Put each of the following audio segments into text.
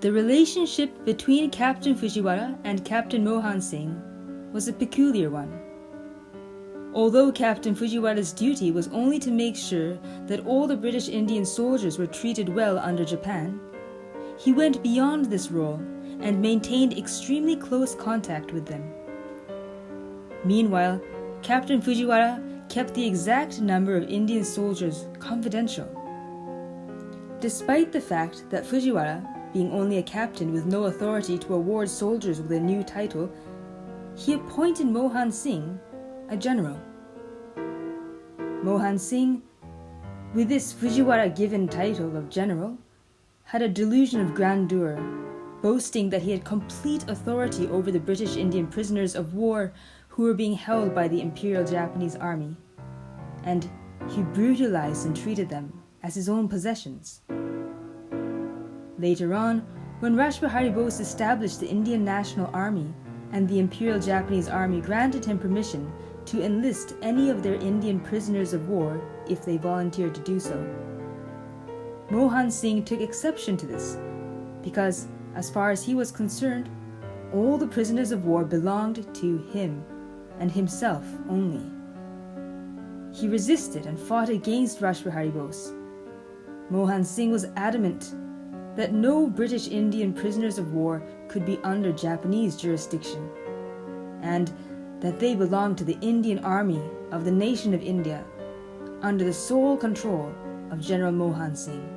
The relationship between Captain Fujiwara and Captain Mohan Singh was a peculiar one. Although Captain Fujiwara's duty was only to make sure that all the British Indian soldiers were treated well under Japan, he went beyond this role and maintained extremely close contact with them. Meanwhile, Captain Fujiwara kept the exact number of Indian soldiers confidential. Despite the fact that Fujiwara, being only a captain with no authority to award soldiers with a new title, he appointed Mohan Singh a general. Mohan Singh, with this Fujiwara-given title of general, had a delusion of grandeur, boasting that he had complete authority over the British Indian prisoners of war who were being held by the Imperial Japanese Army, and he brutalized and treated them as his own possessions. Later on, when Rash Behari Bose established the Indian National Army and the Imperial Japanese Army granted him permission to enlist any of their Indian prisoners of war if they volunteered to do so, Mohan Singh took exception to this because, as far as he was concerned, all the prisoners of war belonged to him and himself only. He resisted and fought against Rash Behari Bose. Mohan Singh was adamant that no British Indian prisoners of war could be under Japanese jurisdiction, and that they belonged to the Indian Army of the nation of India under the sole control of General Mohan Singh.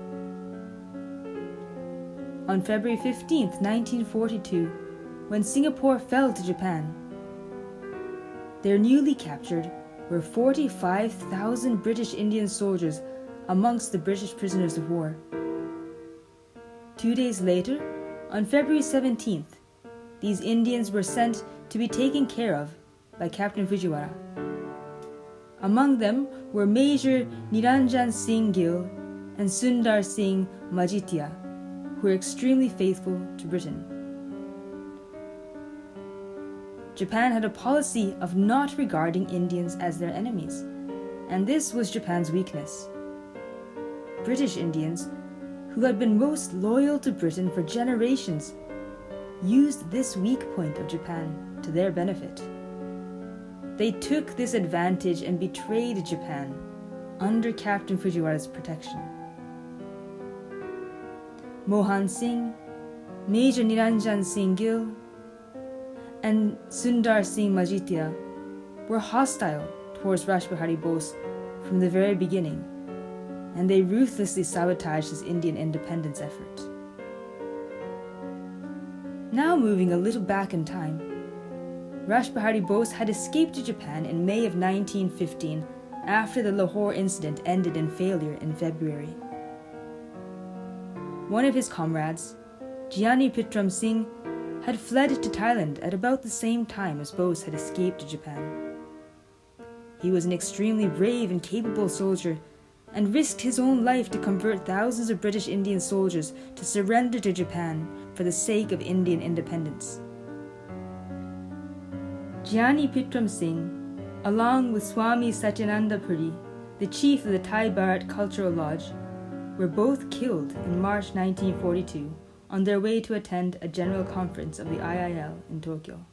On February 15, 1942, when Singapore fell to Japan, their newly captured were 45,000 British Indian soldiers amongst the British prisoners of war. 2 days later, on February 17th, these Indians were sent to be taken care of by Captain Fujiwara. Among them were Major Niranjan Singh Gill and Sundar Singh Majitya, who were extremely faithful to Britain. Japan had a policy of not regarding Indians as their enemies, and this was Japan's weakness. British Indians, who had been most loyal to Britain for generations, used this weak point of Japan to their benefit. They took this advantage and betrayed Japan under Captain Fujiwara's protection. Mohan Singh, Major Niranjan Singh Gill, and Sundar Singh Majitya were hostile towards Rash Behari Bose from the very beginning, and they ruthlessly sabotaged his Indian independence effort. Now moving a little back in time, Rash Behari Bose had escaped to Japan in May of 1915 after the Lahore incident ended in failure in February. One of his comrades, Gianni Pitram Singh, had fled to Thailand at about the same time as Bose had escaped to Japan. He was an extremely brave and capable soldier and risked his own life to convert thousands of British Indian soldiers to surrender to Japan for the sake of Indian independence. Gianni Pitram Singh, along with Swami Satyananda Puri, the chief of the Thai Bharat Cultural Lodge, were both killed in March 1942 on their way to attend a general conference of the IIL in Tokyo.